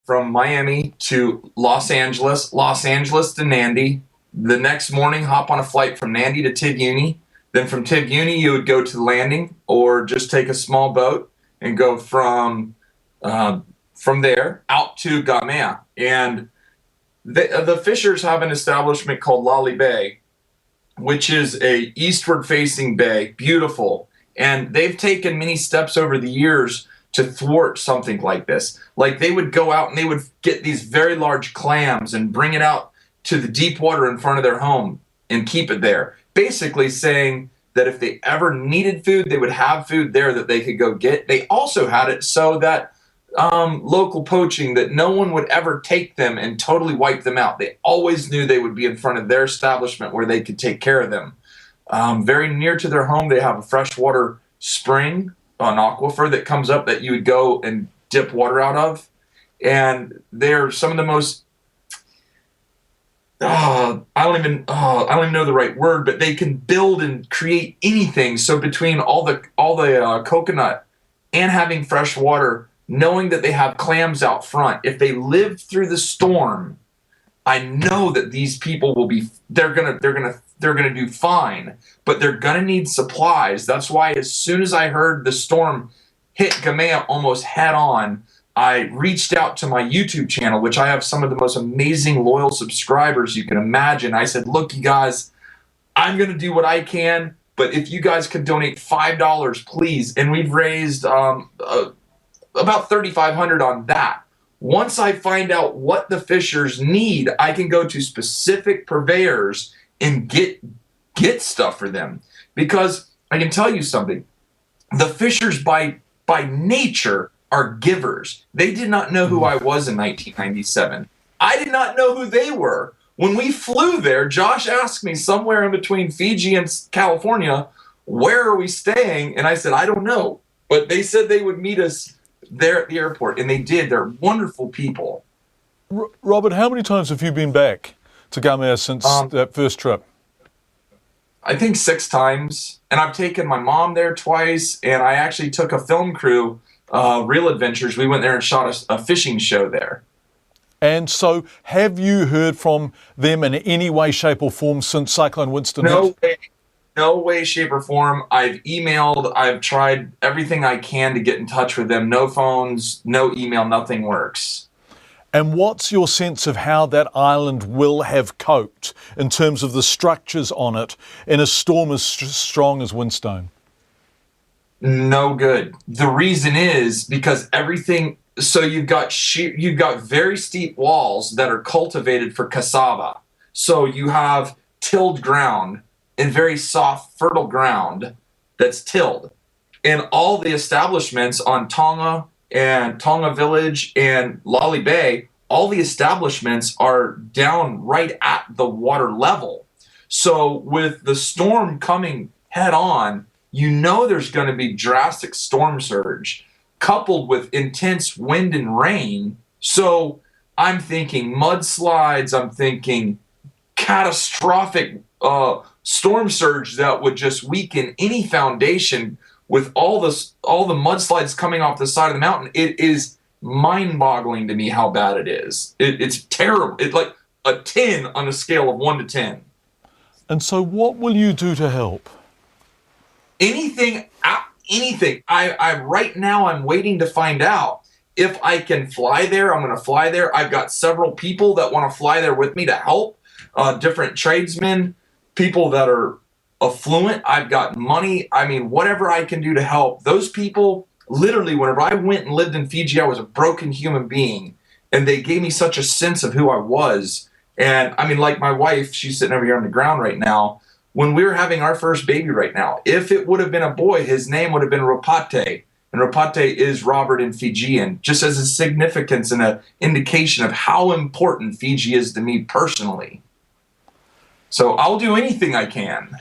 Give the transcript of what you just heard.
from Miami to Los Angeles, Los Angeles to Nandi. The next morning, hop on a flight from Nandi to Tivuni. Then from Tivuni, you would go to the landing or just take a small boat and go from there out to Gamea. And the Fishers have an establishment called Lali Bay, which is a eastward-facing bay, beautiful. And they've taken many steps over the years to thwart something like this. Like they would go out and they would get these very large clams and bring it out to the deep water in front of their home and keep it there. Basically saying that if they ever needed food, they would have food there that they could go get. They also had it so that local poaching, that no one would ever take them and totally wipe them out. They always knew they would be in front of their establishment where they could take care of them. Very near to their home, they have a freshwater spring, an aquifer that comes up that you would go and dip water out of. And they're some of the most, I don't even know the right word, but they can build and create anything. So between all the coconut and having fresh water, knowing that they have clams out front, if they live through the storm, I know that these people will be, they're gonna do fine, but they're gonna need supplies. That's why as soon as I heard the storm hit Gamea almost head on, I reached out to my YouTube channel, which I have some of the most amazing loyal subscribers you can imagine. I said, look, you guys, I'm gonna do what I can, but if you guys could donate $5, please. And we've raised about $3,500 on that. Once I find out what the Fishers need, I can go to specific purveyors and get stuff for them. Because I can tell you something, the Fishers by nature are givers. They did not know who I was in 1997. I did not know who they were. When we flew there, Josh asked me somewhere in between Fiji and California, where are we staying? And I said, I don't know. But they said they would meet us there at the airport, and they did. They're wonderful people. Robert, how many times have you been back to Gamea since that first trip? I think 6 times, and I've taken my mom there twice, and I actually took a film crew, Real Adventures. We went there and shot a fishing show there. And so have you heard from them in any way, shape or form since Cyclone Winston hit? No way, shape, or form. I've emailed. I've tried everything I can to get in touch with them. No phones, no email, nothing works. And what's your sense of how that island will have coped in terms of the structures on it in a storm as strong as Windstone? No good. The reason is because everything. So you've got very steep walls that are cultivated for cassava. So you have tilled ground and very soft, fertile ground that's tilled. And all the establishments on Tonga and Tonga Village and Lali Bay, all the establishments are down right at the water level. So with the storm coming head on, you know there's going to be drastic storm surge coupled with intense wind and rain. So I'm thinking mudslides, I'm thinking catastrophic storm surge that would just weaken any foundation with all the mudslides coming off the side of the mountain. It is mind-boggling to me how bad it is. It's terrible. It's like a 10 on a scale of 1 to 10. And so what will you do to help? Anything. Right now I'm waiting to find out if I can fly there. I'm going to fly there. I've got several people that want to fly there with me to help, different tradesmen, people that are affluent. I've got money. I mean, whatever I can do to help. Those people, literally, whenever I went and lived in Fiji, I was a broken human being, and they gave me such a sense of who I was. And I mean, like my wife, she's sitting over here on the ground right now. When we were having our first baby right now, if it would have been a boy, his name would have been Ropate. And Ropate is Robert in Fijian, just as a significance and an indication of how important Fiji is to me personally. So I'll do anything I can.